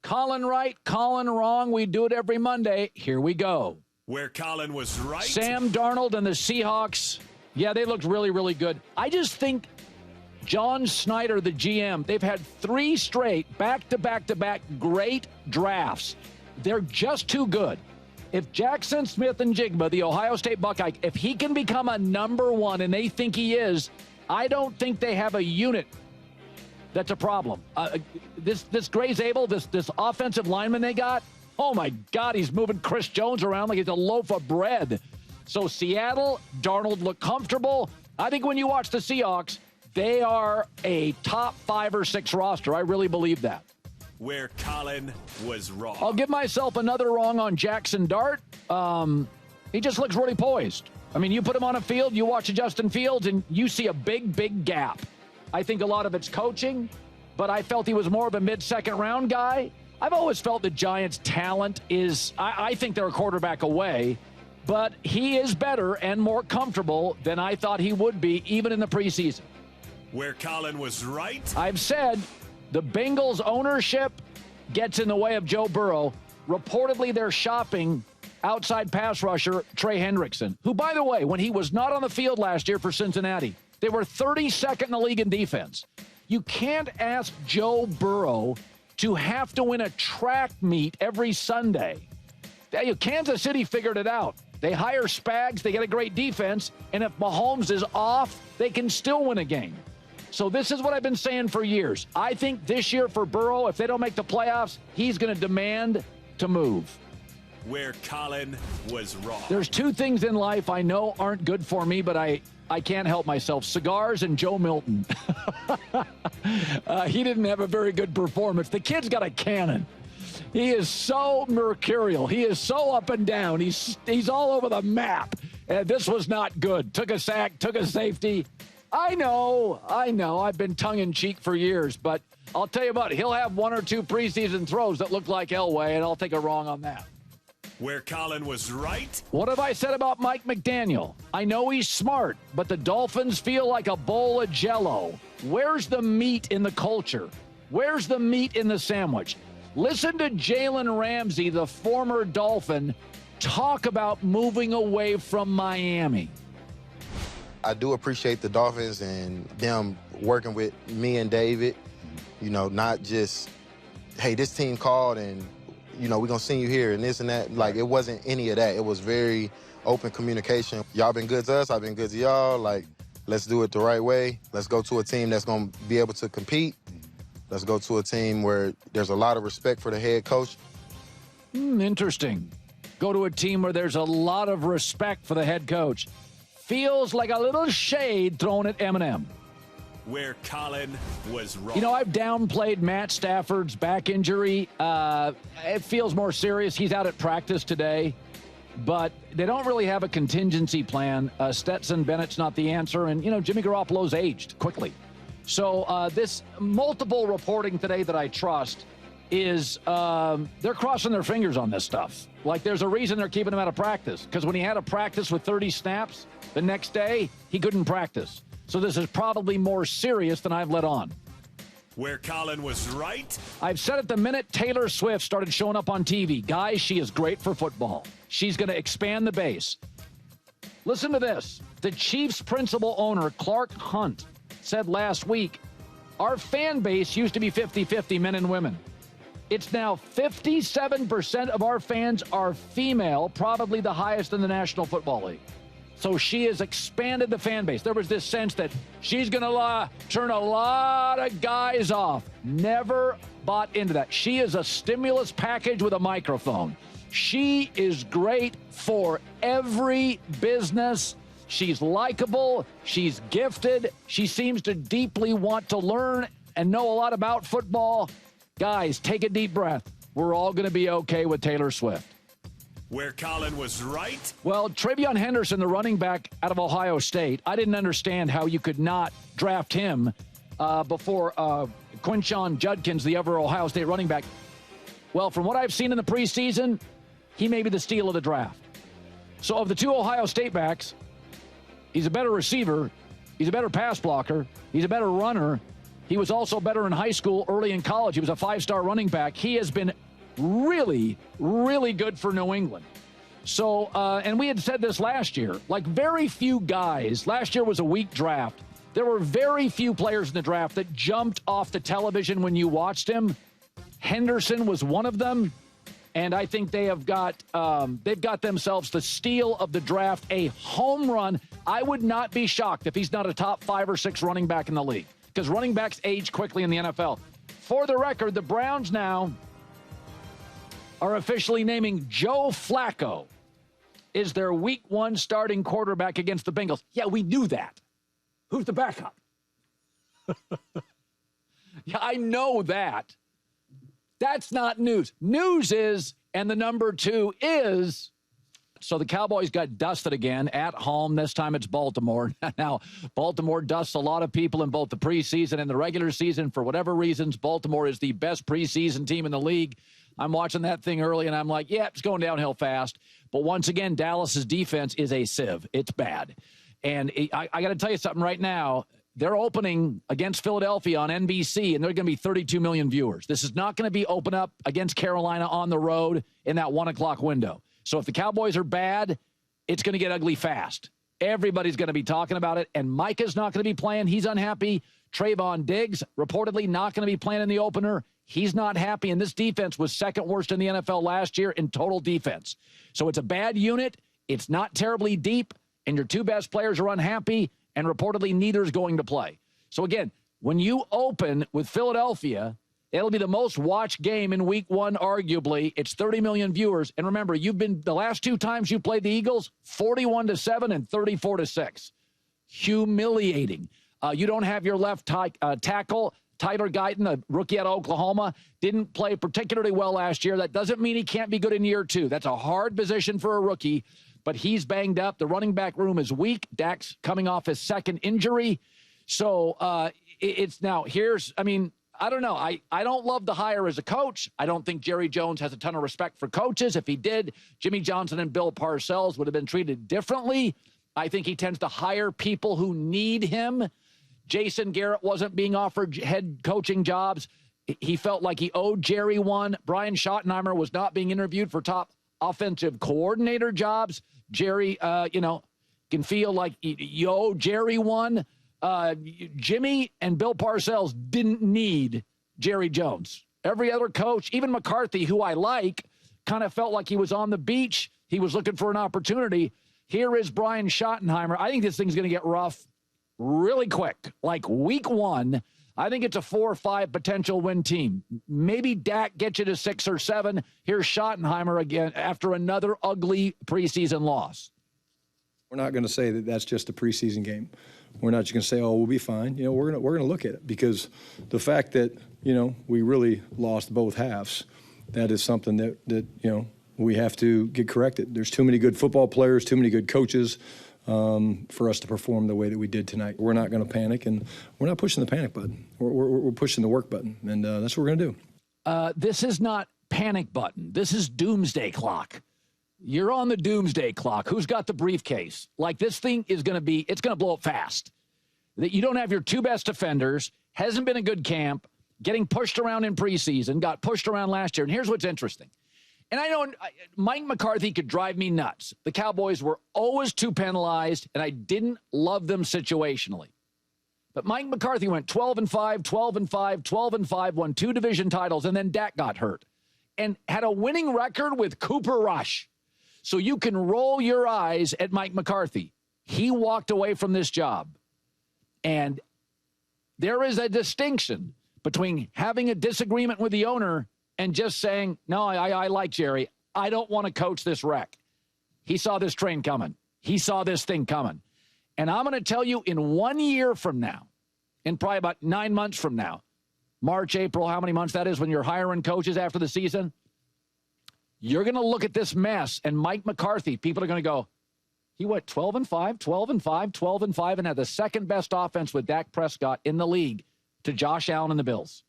Colin right, Colin wrong. We do it every Monday. Here we go. Where Colin was right. Sam Darnold and the Seahawks, yeah, they looked really, really good. I just think John Snyder, the GM, they've had 3 straight back-to-back-to-back great drafts. They're just too good. If Jackson Smith-Njigba, the Ohio State Buckeye, if he can become a number 1, and they think he is, I don't think they have a unit that's a problem. This Gray Zabel, this offensive lineman they got, oh, my God, he's moving Chris Jones around like he's a loaf of bread. So Seattle, Darnold looked comfortable. I think when you watch the Seahawks, they are a top 5 or 6 roster. I really believe that. Where Colin was wrong. I'll give myself another wrong on Jaxson Dart. He just looks really poised. I mean, you put him on a field, you watch Justin Fields, and you see a big, big gap. I think a lot of it's coaching, but I felt he was more of a mid-second round guy. I've always felt the Giants' talent is, I think they're a quarterback away, but he is better and more comfortable than I thought he would be, even in the preseason. Where Colin was right. I've said the Bengals ownership gets in the way of Joe Burrow. Reportedly, they're shopping outside pass rusher Trey Hendrickson, who, by the way, when he was not on the field last year for Cincinnati, they were 32nd in the league in defense. You can't ask Joe Burrow to have to win a track meet every Sunday. Kansas City figured it out. They hire Spags, they get a great defense, and if Mahomes is off, they can still win a game. So this is what I've been saying for years. I think this year for Burrow, if they don't make the playoffs, he's going to demand to move. Where Colin was wrong. There's 2 things in life I know aren't good for me, but I can't help myself. Cigars and Joe Milton. He didn't have a very good performance. The kid's got a cannon. He is so mercurial. He is so up and down. He's all over the map. And this was not good. Took a sack, took a safety. I know. I've been tongue-in-cheek for years, but I'll tell you what, he'll have 1 or 2 preseason throws that look like Elway, and I'll take a wrong on that. Where Colin was right. What have I said about Mike McDaniel? I know he's smart, but the Dolphins feel like a bowl of Jell-O. Where's the meat in the culture? Where's the meat in the sandwich? Listen to Jalen Ramsey, the former Dolphin, talk about moving away from Miami. I do appreciate the Dolphins and them working with me and David. You know, not just, hey, this team called and, you know, we're going to send you here and this and that. Like, it wasn't any of that. It was very open communication. Y'all been good to us. I've been good to y'all. Like, let's do it the right way. Let's go to a team that's going to be able to compete. Let's go to a team where there's a lot of respect for the head coach. Interesting. Go to a team where there's a lot of respect for the head coach. Feels like a little shade thrown at Eminem. Where Colin was wrong. You know, I've downplayed Matt Stafford's back injury. It feels more serious. He's out at practice today, but they don't really have a contingency plan. Stetson Bennett's not the answer, and, you know, Jimmy Garoppolo's aged quickly. So this multiple reporting today that I trust is they're crossing their fingers on this stuff. Like, there's a reason they're keeping him out of practice, because when he had a practice with 30 snaps, the next day he couldn't practice. So this is probably more serious than I've let on. Where Colin was right. I've said it the minute Taylor Swift started showing up on TV. Guys, she is great for football. She's going to expand the base. Listen to this. The Chiefs' principal owner, Clark Hunt, said last week, our fan base used to be 50-50 men and women. It's now 57% of our fans are female, probably the highest in the National Football League. So she has expanded the fan base. There was this sense that she's going to turn a lot of guys off. Never bought into that. She is a stimulus package with a microphone. She is great for every business. She's likable. She's gifted. She seems to deeply want to learn and know a lot about football. Guys, take a deep breath. We're all going to be okay with Taylor Swift. Where Colin was right. Well, Travion Henderson, the running back out of Ohio State, I didn't understand how you could not draft him before Quinshon Judkins, the other Ohio State running back. Well, from what I've seen in the preseason, he may be the steal of the draft. So of the 2 Ohio State backs, he's a better receiver, he's a better pass blocker, he's a better runner, He was also better in high school, early in college. He was a 5-star running back. He has been really, really good for New England. So, and we had said this last year, like very few guys. Last year was a weak draft. There were very few players in the draft that jumped off the television when you watched him. Henderson was one of them. And I think they've got themselves the steal of the draft, a home run. I would not be shocked if he's not a top 5 or 6 running back in the league, because running backs age quickly in the NFL. For the record, the Browns now are officially naming Joe Flacco is their week 1 starting quarterback against the Bengals. Yeah, we knew that. Who's the backup? Yeah, I know that. That's not news. News is, and the number 2 is, so the Cowboys got dusted again at home. This time it's Baltimore. Now, Baltimore dusts a lot of people in both the preseason and the regular season for whatever reasons. Baltimore is the best preseason team in the league. I'm watching that thing early, and I'm like, yeah, it's going downhill fast. But once again, Dallas's defense is a sieve. It's bad. And I got to tell you something right now. They're opening against Philadelphia on NBC, and they're going to be 32 million viewers. This is not going to be open up against Carolina on the road in that 1 o'clock window. So if the Cowboys are bad, it's going to get ugly fast. Everybody's going to be talking about it, and Micah's not going to be playing. He's unhappy. Trayvon Diggs reportedly not going to be playing in the opener. He's not happy, and this defense was second worst in the NFL last year in total defense. So it's a bad unit. It's not terribly deep, and your 2 best players are unhappy, and reportedly neither is going to play. So again, when you open with Philadelphia, it'll be the most watched game in week 1, arguably. It's 30 million viewers. And remember, you've been the last 2 times you played the Eagles, 41-7 and 34-6. Humiliating. You don't have your left tackle. Tyler Guyton, a rookie out of Oklahoma, didn't play particularly well last year. That doesn't mean he can't be good in year 2. That's a hard position for a rookie, but he's banged up. The running back room is weak. Dak's coming off his 2nd injury. So it's now here's, I mean, I don't know. I don't love the hire as a coach. I don't think Jerry Jones has a ton of respect for coaches. If he did, Jimmy Johnson and Bill Parcells would have been treated differently. I think he tends to hire people who need him. Jason Garrett wasn't being offered head coaching jobs. He felt like he owed Jerry one. Brian Schottenheimer was not being interviewed for top offensive coordinator jobs. Jerry, can feel like you owe Jerry one. Jimmy and Bill Parcells didn't need Jerry Jones. Every other coach, even McCarthy, who I like, kind of felt like he was on the beach. He was looking for an opportunity. Here is Brian Schottenheimer. I think this thing's going to get rough really quick, like week 1. I think it's a 4 or 5 potential win team. Maybe Dak gets you to 6 or 7. Here's Schottenheimer again after another ugly preseason loss. We're not going to say that that's just a preseason game. We're not just going to say, oh, we'll be fine. We're going to look at it, because the fact that, we really lost both halves, that is something that we have to get corrected. There's too many good football players, too many good coaches for us to perform the way that we did tonight. We're not going to panic, and we're not pushing the panic button. We're pushing the work button, and that's what we're going to do. This is not panic button. This is doomsday clock. You're on the doomsday clock. Who's got the briefcase? Like, this thing is going to it's going to blow up fast. That you don't have your 2 best defenders, hasn't been a good camp, getting pushed around in preseason, got pushed around last year. And here's what's interesting. And I know Mike McCarthy could drive me nuts. The Cowboys were always too penalized, and I didn't love them situationally. But Mike McCarthy went 12-5, 12-5, 12-5, won 2 division titles, and then Dak got hurt. And had a winning record with Cooper Rush. So you can roll your eyes at Mike McCarthy. He walked away from this job. And there is a distinction between having a disagreement with the owner and just saying, no, I like Jerry. I don't want to coach this wreck. He saw this train coming. He saw this thing coming. And I'm going to tell you, in 1 year from now, in probably about 9 months from now, March, April, how many months that is when you're hiring coaches after the season, you're going to look at this mess, and Mike McCarthy, people are going to go, he went 12-5, 12-5, 12-5, and had the second best offense with Dak Prescott in the league to Josh Allen and the Bills.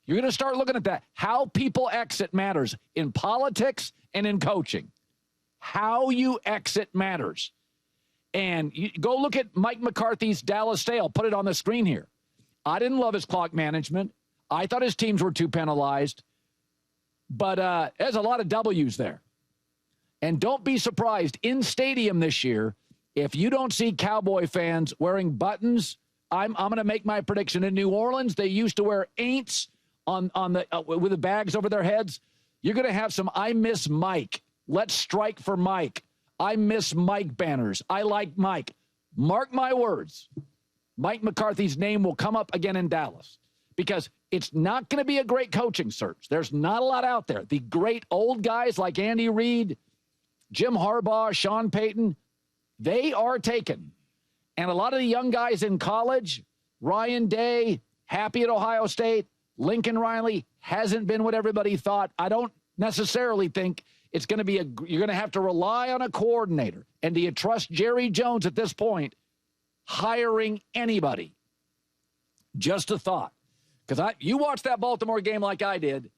You're going to start looking at that. How people exit matters in politics and in coaching. How you exit matters. And you go look at Mike McCarthy's Dallas Stay. I'll put it on the screen here. I didn't love his clock management. I thought his teams were too penalized. But there's a lot of W's there. And don't be surprised in stadium this year if you don't see Cowboy fans wearing buttons. I'm going to make my prediction. In New Orleans, they used to wear ain'ts on the with the bags over their heads. You're going to have some "I miss Mike. Let's strike for Mike. I miss Mike" banners. I like Mike. Mark my words. Mike McCarthy's name will come up again in Dallas because it's not going to be a great coaching search. There's not a lot out there. The great old guys like Andy Reid, Jim Harbaugh, Sean Payton, they are taken. And a lot of the young guys in college, Ryan Day, happy at Ohio State, Lincoln Riley, hasn't been what everybody thought. I don't necessarily think it's going to be you're going to have to rely on a coordinator. And do you trust Jerry Jones at this point hiring anybody? Just a thought. Because you watched that Baltimore game like I did.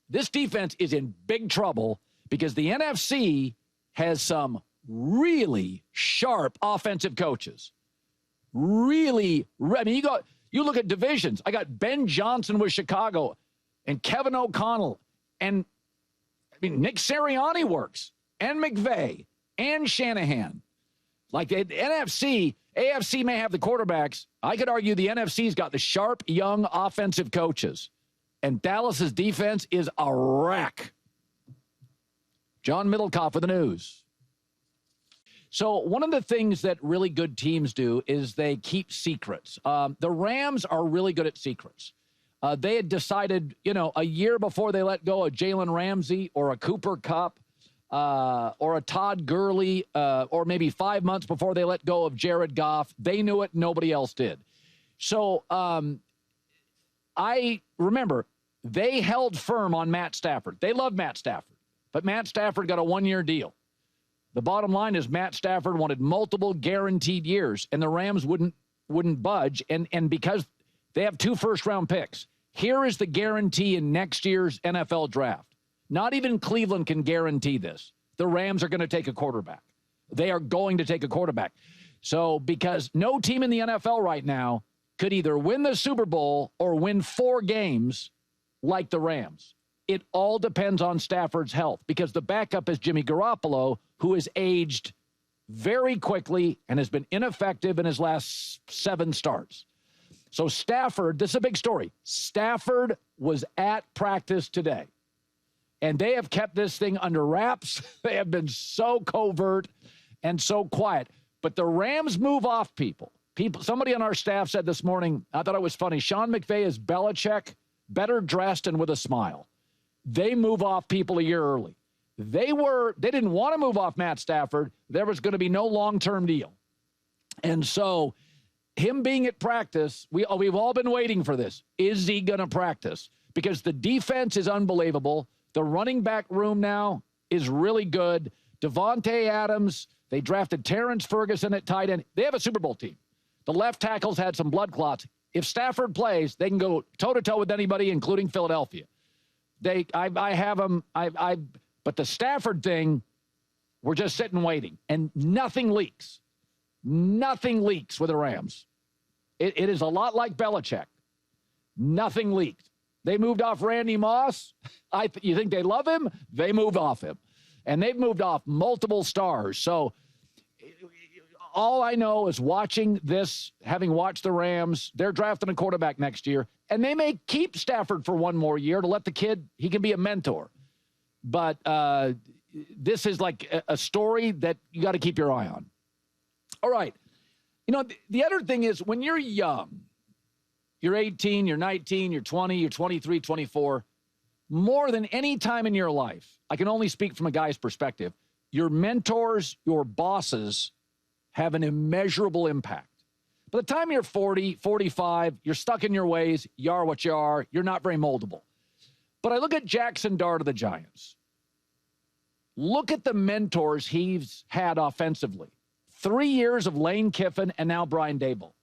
This defense is in big trouble because the NFC has some really sharp offensive coaches. You look at divisions. I got Ben Johnson with Chicago and Kevin O'Connell and Nick Sirianni works and McVay and Shanahan. Like the NFC, AFC may have the quarterbacks. I could argue the NFC's got the sharp, young offensive coaches. And Dallas's defense is a wreck. John Middlecoff with the news. So one of the things that really good teams do is they keep secrets. The Rams are really good at secrets. They had decided, a year before they let go of Jalen Ramsey or a Cooper Kupp or a Todd Gurley or maybe 5 months before they let go of Jared Goff. They knew it. Nobody else did. So I remember they held firm on Matt Stafford. They love Matt Stafford, but Matt Stafford got a one-year deal. The bottom line is Matt Stafford wanted multiple guaranteed years, and the Rams wouldn't budge. And because they have 2 first-round picks, here is the guarantee in next year's NFL draft. Not even Cleveland can guarantee this. The Rams are going to take a quarterback. They are going to take a quarterback. So because no team in the NFL right now could either win the Super Bowl or win 4 games like the Rams. It all depends on Stafford's health because the backup is Jimmy Garoppolo, who has aged very quickly and has been ineffective in his last 7 starts. So Stafford, this is a big story. Stafford was at practice today, and they have kept this thing under wraps. They have been so covert and so quiet. But the Rams move off people. Somebody on our staff said this morning, I thought it was funny, Sean McVay is Belichick, better dressed and with a smile. They move off people a year early. They didn't want to move off Matt Stafford. There was going to be no long-term deal. And so him being at practice, we've all been waiting for this. Is he going to practice? Because the defense is unbelievable. The running back room now is really good. Devontae Adams, they drafted Terrence Ferguson at tight end. They have a Super Bowl team. The left tackles had some blood clots. If Stafford plays, they can go toe-to-toe with anybody, including Philadelphia. I have them. But the Stafford thing, we're just sitting waiting, and nothing leaks. Nothing leaks with the Rams. It is a lot like Belichick. Nothing leaked. They moved off Randy Moss. You think they love him? They moved off him. And they've moved off multiple stars. So all I know is watching this, having watched the Rams, they're drafting a quarterback next year, and they may keep Stafford for 1 more year to let the kid, he can be a mentor. But this is like a story that you got to keep your eye on. All right. The other thing is when you're young, you're 18, you're 19, you're 20, you're 23, 24, more than any time in your life, I can only speak from a guy's perspective, your mentors, your bosses have an immeasurable impact. By the time you're 40, 45, you're stuck in your ways, you are what you are, you're not very moldable. But I look at Jaxson Dart of the Giants. Look at the mentors he's had offensively. 3 years of Lane Kiffin and now Brian Daboll.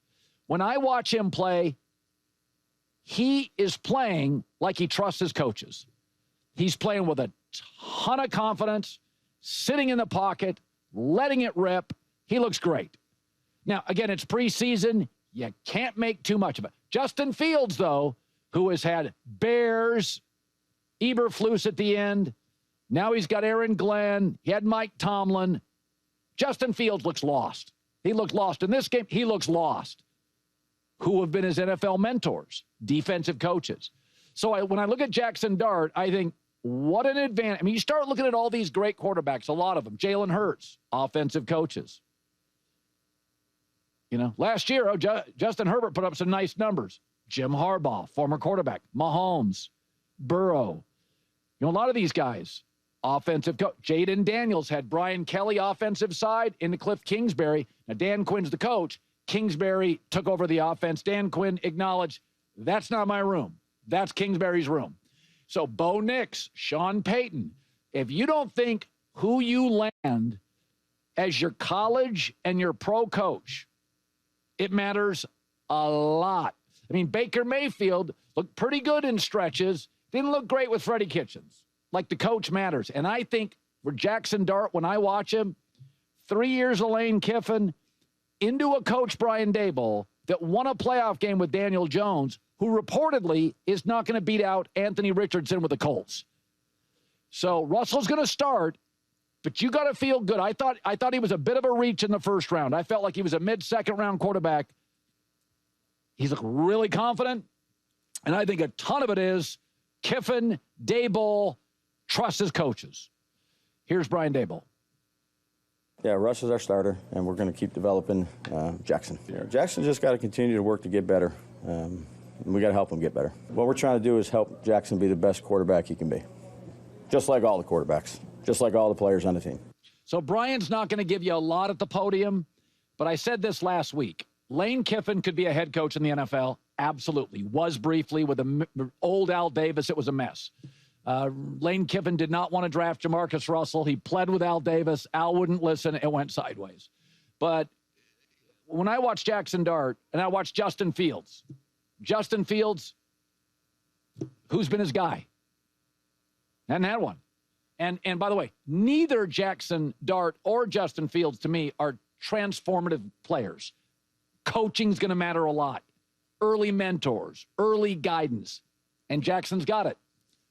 When I watch him play, he is playing like he trusts his coaches. He's playing with a ton of confidence, sitting in the pocket, letting it rip. He looks great. Now, again, it's preseason. You can't make too much of it. Justin Fields, though, who has had Bears, Eberflus at the end. Now he's got Aaron Glenn. He had Mike Tomlin. Justin Fields looks lost. He looked lost in this game. He looks lost. Who have been his NFL mentors? Defensive coaches. So when I look at Jaxson Dart, I think, what an advantage. I mean, you start looking at all these great quarterbacks, a lot of them. Jalen Hurts, offensive coaches. You know, last year, Justin Herbert put up some nice numbers. Jim Harbaugh, former quarterback. Mahomes, Burrow. You know, a lot of these guys, offensive coach. Jaden Daniels had Brian Kelly offensive side into Cliff Kingsbury. Now, Dan Quinn's the coach. Kingsbury took over the offense. Dan Quinn acknowledged, that's not my room. That's Kingsbury's room. So Bo Nix, Sean Payton, if you don't think who you land as your college and your pro coach, it matters a lot. I mean, Baker Mayfield looked pretty good in stretches. Didn't look great with Freddie Kitchens. Like, the coach matters. And I think for Jaxson Dart, when I watch him, 3 years of Lane Kiffin into a coach, Brian Daboll, that won a playoff game with Daniel Jones, who reportedly is not going to beat out Anthony Richardson with the Colts. So Russell's going to start, but you got to feel good. I thought he was a bit of a reach in the first round. I felt like he was a mid-second round quarterback. He's looked really confident, and I think a ton of it is Kiffin, Daboll, trust his coaches. Here's Brian Daboll. Yeah, Russ is our starter, and we're going to keep developing Jaxson. Jaxson just got to continue to work to get better. We got to help him get better. What we're trying to do is help Jaxson be the best quarterback he can be, just like all the quarterbacks, just like all the players on the team. So Brian's not going to give you a lot at the podium, but I said this last week. Lane Kiffin could be a head coach in the NFL. Absolutely. Was briefly with old Al Davis. It was a mess. Lane Kiffin did not want to draft Jamarcus Russell. He pled with Al Davis. Al wouldn't listen. It went sideways. But when I watch Jaxson Dart and I watch Justin Fields, who's been his guy? Hadn't had one. And by the way, neither Jaxson Dart or Justin Fields, to me, are transformative players. Coaching's going to matter a lot. Early mentors, early guidance. And Jackson's got it.